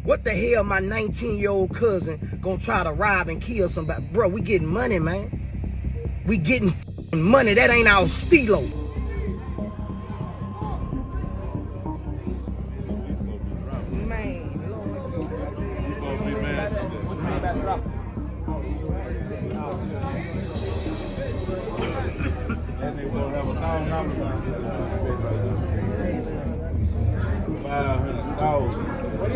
What the hell my 19-year-old cousin gonna try to rob and kill somebody? Bro, we getting money, man. We getting money. That ain't our stilo.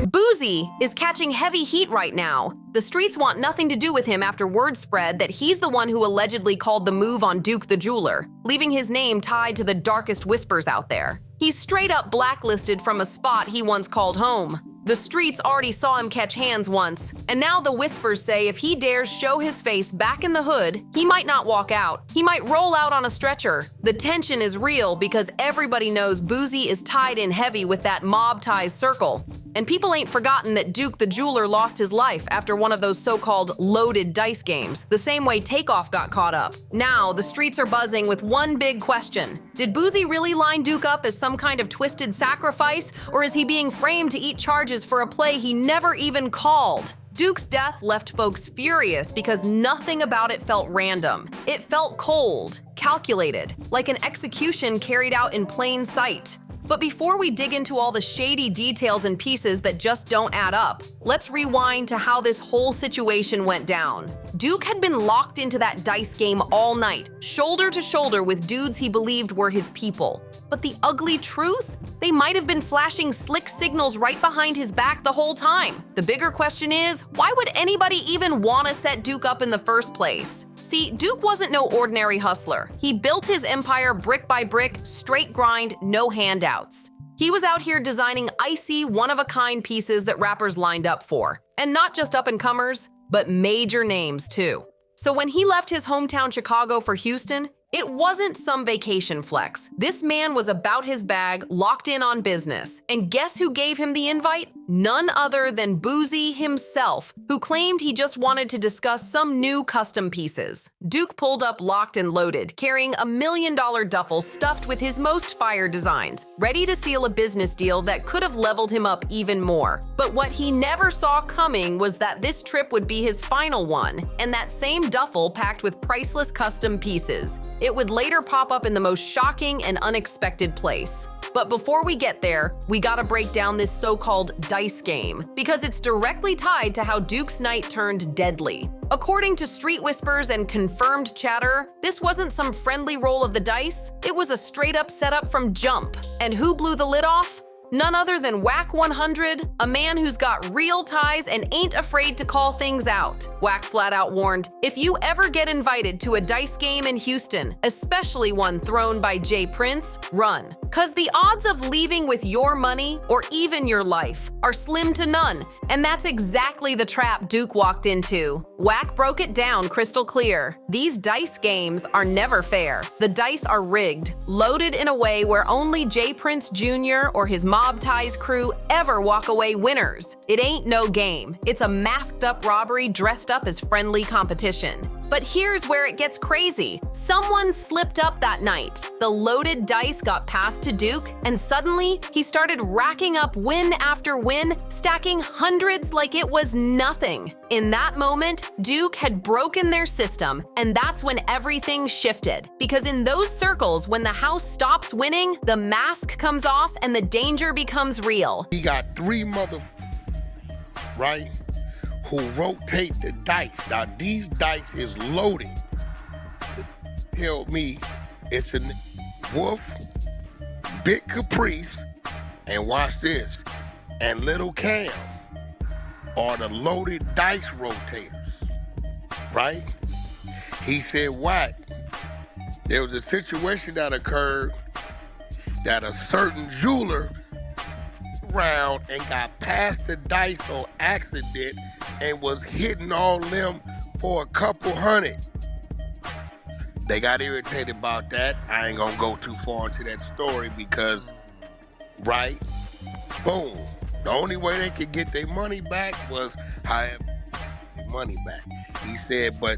Boozy is catching heavy heat right now. The streets want nothing to do with him after word spread that he's the one who allegedly called the move on Duke the jeweler, leaving his name tied to the darkest whispers out there. He's straight up blacklisted from a spot he once called home. The streets already saw him catch hands once, and now the whispers say if he dares show his face back in the hood, he might not walk out. He might roll out on a stretcher. The tension is real because everybody knows Boozy is tied in heavy with that mob ties circle. And people ain't forgotten that Duke the jeweler lost his life after one of those so-called loaded dice games, the same way Takeoff got caught up. Now, the streets are buzzing with one big question. Did Boozy really line Duke up as some kind of twisted sacrifice, or is he being framed to eat charges for a play he never even called? Duke's death left folks furious because nothing about it felt random. It felt cold, calculated, like an execution carried out in plain sight. But before we dig into all the shady details and pieces that just don't add up, let's rewind to how this whole situation went down. Duke had been locked into that dice game all night, shoulder to shoulder with dudes he believed were his people. But the ugly truth? They might have been flashing slick signals right behind his back the whole time. The bigger question is, why would anybody even want to set Duke up in the first place? See, Duke wasn't no ordinary hustler. He built his empire brick by brick, straight grind, no handouts. He was out here designing icy, one-of-a-kind pieces that rappers lined up for. And not just up-and-comers, but major names too. So when he left his hometown Chicago for Houston, it wasn't some vacation flex. This man was about his bag, locked in on business. And guess who gave him the invite? None other than Boozy himself, who claimed he just wanted to discuss some new custom pieces. Duke pulled up locked and loaded, carrying $1 million duffel stuffed with his most fire designs, ready to seal a business deal that could have leveled him up even more. But what he never saw coming was that this trip would be his final one, and that same duffel packed with priceless custom pieces. It would later pop up in the most shocking and unexpected place. But before we get there, we gotta break down this so-called dice game, because it's directly tied to how Duke's night turned deadly. According to street whispers and confirmed chatter, this wasn't some friendly roll of the dice, it was a straight-up setup from jump. And who blew the lid off? None other than Wack 100, a man who's got real ties and ain't afraid to call things out. Wack flat out warned, if you ever get invited to a dice game in Houston, especially one thrown by Jay Prince, run. Cause the odds of leaving with your money, or even your life, are slim to none. And that's exactly the trap Duke walked into. Wack broke it down crystal clear. These dice games are never fair. The dice are rigged, loaded in a way where only Jay Prince Jr. or his mob ties crew ever walk away winners. It ain't no game. It's a masked up robbery dressed up as friendly competition. But here's where it gets crazy. Someone slipped up that night. The loaded dice got passed to Duke, and suddenly he started racking up win after win, stacking hundreds like it was nothing. In that moment, Duke had broken their system, and that's when everything shifted. Because in those circles, when the house stops winning, the mask comes off and the danger becomes real. He got three right? Who rotate the dice. Now these dice is loaded. Tell me it's a Wolf, Big Caprice, and watch this, and Little Cam are the loaded dice rotators, right? He said what? There was a situation that occurred that a certain jeweler around and got past the dice on accident and was hitting all them for a couple hundred. They got irritated about that. I ain't gonna go too far into that story because, right, boom. The only way they could get their money back was however money back. He said, but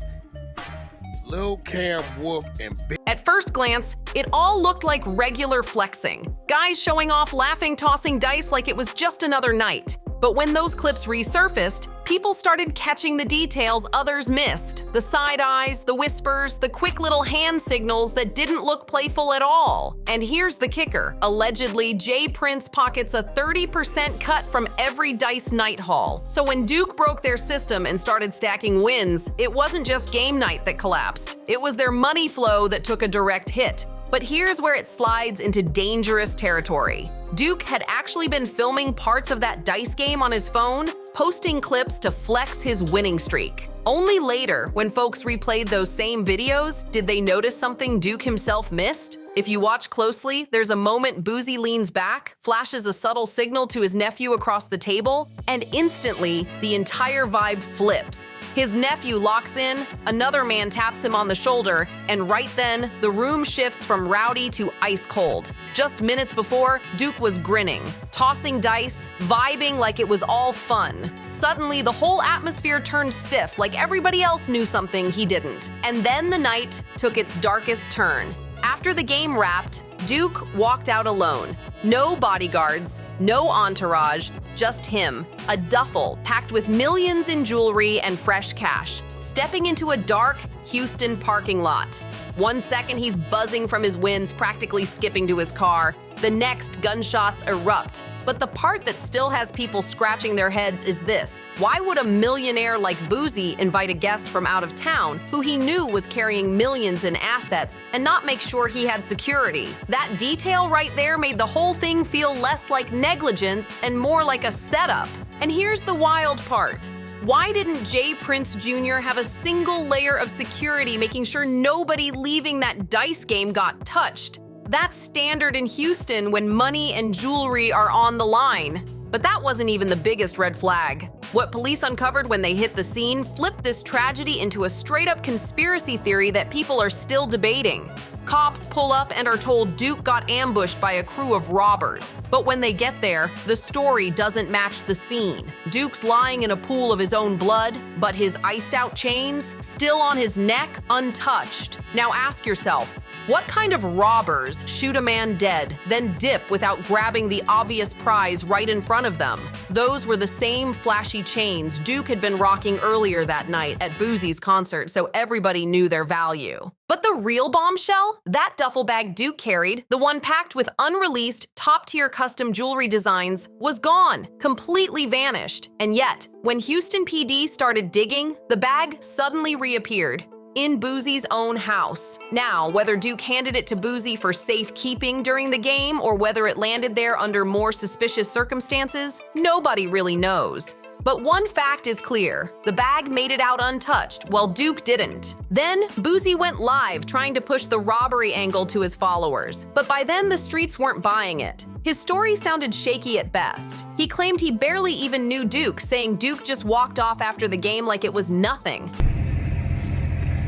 Lil Cam Wolf and Big. At first glance, it all looked like regular flexing. Guys showing off laughing, tossing dice like it was just another night. But when those clips resurfaced, people started catching the details others missed. The side eyes, the whispers, the quick little hand signals that didn't look playful at all. And here's the kicker. Allegedly, J. Prince pockets a 30% cut from every dice night haul. So when Duke broke their system and started stacking wins, it wasn't just game night that collapsed. It was their money flow that took a direct hit. But here's where it slides into dangerous territory. Duke had actually been filming parts of that dice game on his phone, posting clips to flex his winning streak. Only later, when folks replayed those same videos, did they notice something Duke himself missed. If you watch closely, there's a moment Boozy leans back, flashes a subtle signal to his nephew across the table, and instantly, the entire vibe flips. His nephew locks in, another man taps him on the shoulder, and right then, the room shifts from rowdy to ice cold. Just minutes before, Duke was grinning, tossing dice, vibing like it was all fun. Suddenly, the whole atmosphere turned stiff, like everybody else knew something he didn't. And then the night took its darkest turn. After the game wrapped, Duke walked out alone. No bodyguards, no entourage, just him. A duffel packed with millions in jewelry and fresh cash, stepping into a dark Houston parking lot. 1 second he's buzzing from his wins, practically skipping to his car. The next, gunshots erupt. But the part that still has people scratching their heads is this. Why would a millionaire like Boozy invite a guest from out of town who he knew was carrying millions in assets and not make sure he had security? That detail right there made the whole thing feel less like negligence and more like a setup. And here's the wild part. Why didn't J. Prince Jr. have a single layer of security making sure nobody leaving that dice game got touched? That's standard in Houston when money and jewelry are on the line. But that wasn't even the biggest red flag. What police uncovered when they hit the scene flipped this tragedy into a straight-up conspiracy theory that people are still debating. Cops pull up and are told Duke got ambushed by a crew of robbers. But when they get there, the story doesn't match the scene. Duke's lying in a pool of his own blood, but his iced-out chains still on his neck, untouched. Now ask yourself, what kind of robbers shoot a man dead, then dip without grabbing the obvious prize right in front of them? Those were the same flashy chains Duke had been rocking earlier that night at Boozy's concert, so everybody knew their value. But the real bombshell? That duffel bag Duke carried, the one packed with unreleased, top-tier custom jewelry designs, was gone, completely vanished. And yet, when Houston PD started digging, the bag suddenly reappeared. In Boozy's own house. Now, whether Duke handed it to Boozy for safekeeping during the game or whether it landed there under more suspicious circumstances, nobody really knows. But one fact is clear, the bag made it out untouched, while Duke didn't. Then, Boozy went live trying to push the robbery angle to his followers, but by then the streets weren't buying it. His story sounded shaky at best. He claimed he barely even knew Duke, saying Duke just walked off after the game like it was nothing.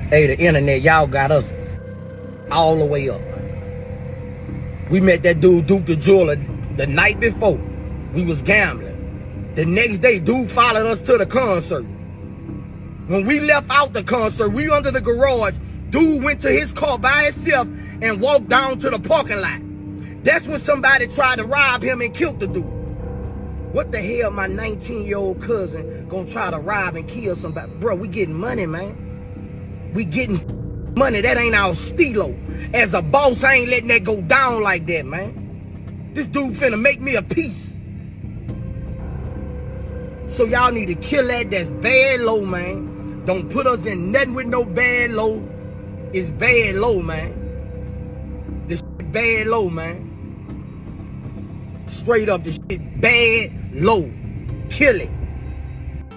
Hey, the internet, y'all got us all the way up. We met that dude, Duke the Jeweler, the night before. We was gambling. The next day, dude followed us to the concert. When we left out the concert, we under the garage, dude went to his car by himself and walked down to the parking lot. That's when somebody tried to rob him and killed the dude. What the hell my 19-year-old cousin gonna try to rob and kill somebody? Bro, we getting money, man. We getting money. That ain't our stilo. As a boss, I ain't letting that go down like that, man. This dude finna make me a piece. So y'all need to kill that. That's bad low, man. Don't put us in nothing with no bad low. It's bad low, man. This shit bad low, man. Straight up, this shit bad low. Kill it.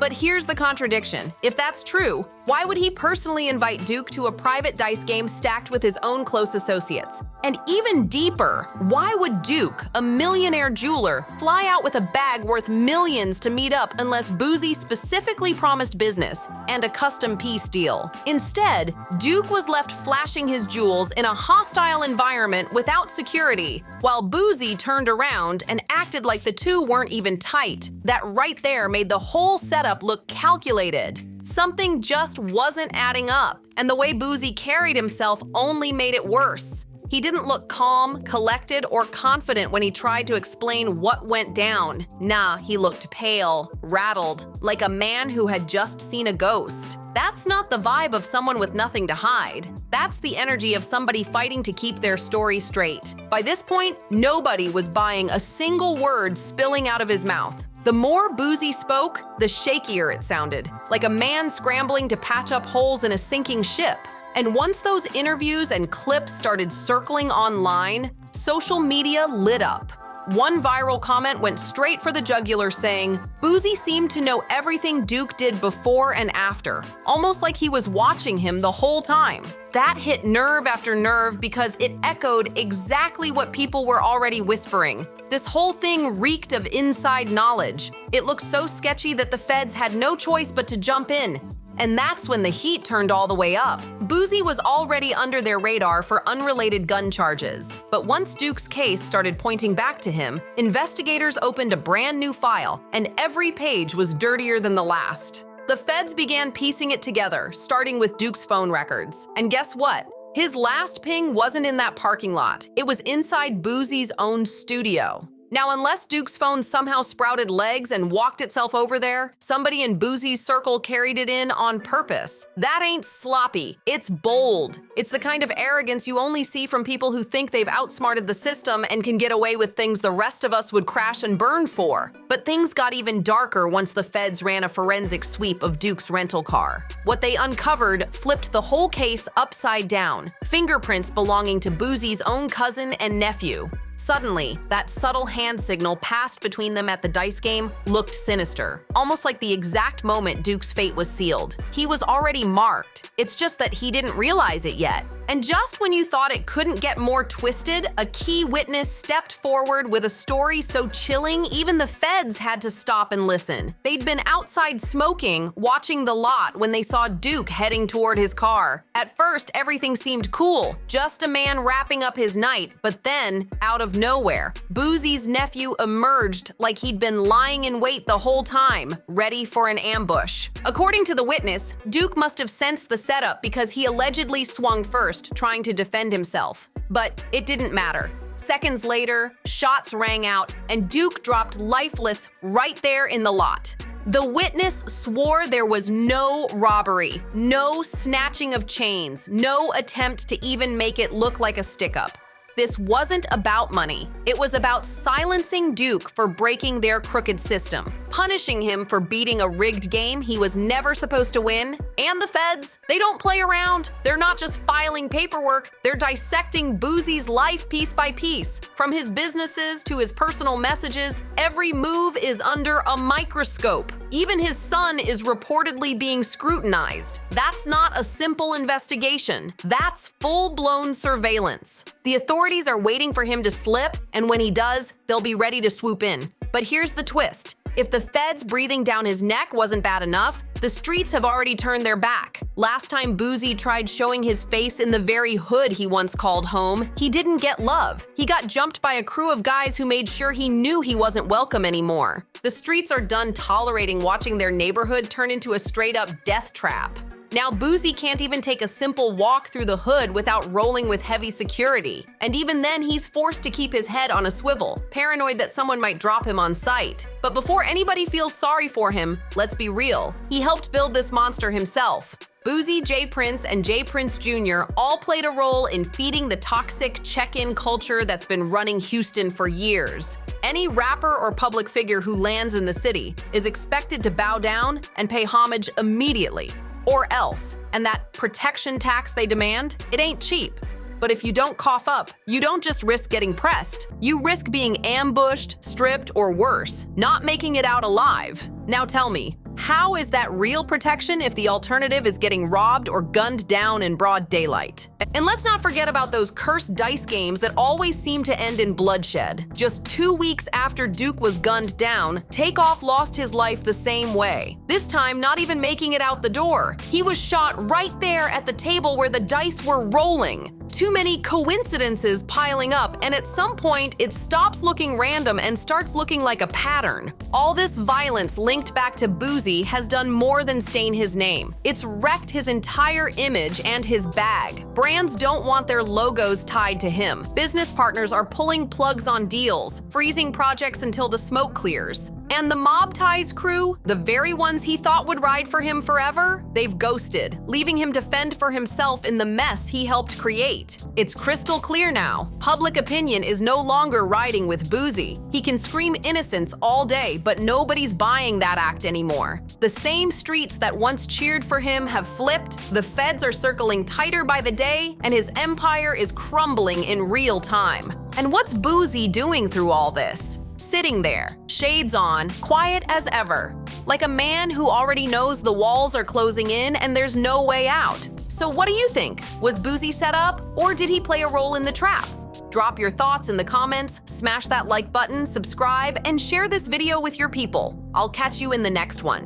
But here's the contradiction. If that's true, why would he personally invite Duke to a private dice game stacked with his own close associates? And even deeper, why would Duke, a millionaire jeweler, fly out with a bag worth millions to meet up unless Boozy specifically promised business and a custom piece deal? Instead, Duke was left flashing his jewels in a hostile environment without security, while Boozy turned around and acted like the two weren't even tight. That right there made the whole setup look calculated. Something just wasn't adding up, and the way Boozy carried himself only made it worse. He didn't look calm, collected, or confident when he tried to explain what went down. Nah, he looked pale, rattled, like a man who had just seen a ghost. That's not the vibe of someone with nothing to hide. That's the energy of somebody fighting to keep their story straight. By this point, nobody was buying a single word spilling out of his mouth. The more Boozy spoke, the shakier it sounded, like a man scrambling to patch up holes in a sinking ship. And once those interviews and clips started circling online, social media lit up. One viral comment went straight for the jugular saying, Boozy seemed to know everything Duke did before and after, almost like he was watching him the whole time. That hit nerve after nerve because it echoed exactly what people were already whispering. This whole thing reeked of inside knowledge. It looked so sketchy that the feds had no choice but to jump in. And that's when the heat turned all the way up. Boozy was already under their radar for unrelated gun charges. But once Duke's case started pointing back to him, investigators opened a brand new file, and every page was dirtier than the last. The feds began piecing it together, starting with Duke's phone records. And guess what? His last ping wasn't in that parking lot. It was inside Boozy's own studio. Now, unless Duke's phone somehow sprouted legs and walked itself over there, somebody in Boozy's circle carried it in on purpose. That ain't sloppy, it's bold. It's the kind of arrogance you only see from people who think they've outsmarted the system and can get away with things the rest of us would crash and burn for. But things got even darker once the feds ran a forensic sweep of Duke's rental car. What they uncovered flipped the whole case upside down. Fingerprints belonging to Boozy's own cousin and nephew. Suddenly, that subtle hand signal passed between them at the dice game looked sinister, almost like the exact moment Duke's fate was sealed. He was already marked. It's just that he didn't realize it yet. And just when you thought it couldn't get more twisted, a key witness stepped forward with a story so chilling even the feds had to stop and listen. They'd been outside smoking, watching the lot when they saw Duke heading toward his car. At first, everything seemed cool, just a man wrapping up his night, but then, out of nowhere, Boozy's nephew emerged like he'd been lying in wait the whole time, ready for an ambush. According to the witness, Duke must have sensed the setup because he allegedly swung first, trying to defend himself. But it didn't matter. Seconds later, shots rang out, and Duke dropped lifeless right there in the lot. The witness swore there was no robbery, no snatching of chains, no attempt to even make it look like a stick-up. This wasn't about money. It was about silencing Duke for breaking their crooked system, punishing him for beating a rigged game he was never supposed to win. And the feds, they don't play around. They're not just filing paperwork, they're dissecting Boozy's life piece by piece. From his businesses to his personal messages, every move is under a microscope. Even his son is reportedly being scrutinized. That's not a simple investigation. That's full-blown surveillance. The authorities are waiting for him to slip, and when he does, they'll be ready to swoop in. But here's the twist. If the feds breathing down his neck wasn't bad enough, the streets have already turned their back. Last time Boozy tried showing his face in the very hood he once called home, he didn't get love. He got jumped by a crew of guys who made sure he knew he wasn't welcome anymore. The streets are done tolerating watching their neighborhood turn into a straight-up death trap. Now Boozy can't even take a simple walk through the hood without rolling with heavy security. And even then, he's forced to keep his head on a swivel, paranoid that someone might drop him on sight. But before anybody feels sorry for him, let's be real. He helped build this monster himself. Boozy, J. Prince, and J. Prince Jr. all played a role in feeding the toxic check-in culture that's been running Houston for years. Any rapper or public figure who lands in the city is expected to bow down and pay homage immediately. Or else, and that protection tax they demand, it ain't cheap. But if you don't cough up, you don't just risk getting pressed. You risk being ambushed, stripped, or worse, not making it out alive. Now tell me, how is that real protection if the alternative is getting robbed or gunned down in broad daylight? And let's not forget about those cursed dice games that always seem to end in bloodshed. Just 2 weeks after Duke was gunned down, Takeoff lost his life the same way. This time, not even making it out the door. He was shot right there at the table where the dice were rolling. Too many coincidences piling up, and at some point, it stops looking random and starts looking like a pattern. All this violence linked back to Boozy has done more than stain his name. It's wrecked his entire image and his bag. Brands don't want their logos tied to him. Business partners are pulling plugs on deals, freezing projects until the smoke clears. And the Mob Ties crew, the very ones he thought would ride for him forever, they've ghosted, leaving him to fend for himself in the mess he helped create. It's crystal clear now. Public opinion is no longer riding with Boozy. He can scream innocence all day, but nobody's buying that act anymore. The same streets that once cheered for him have flipped, the feds are circling tighter by the day, and his empire is crumbling in real time. And what's Boozy doing through all this? Sitting there, shades on, quiet as ever, like a man who already knows the walls are closing in and there's no way out. So what do you think? Was Boozy set up, or did he play a role in the trap? Drop your thoughts in the comments, smash that like button, subscribe, and share this video with your people. I'll catch you in the next one.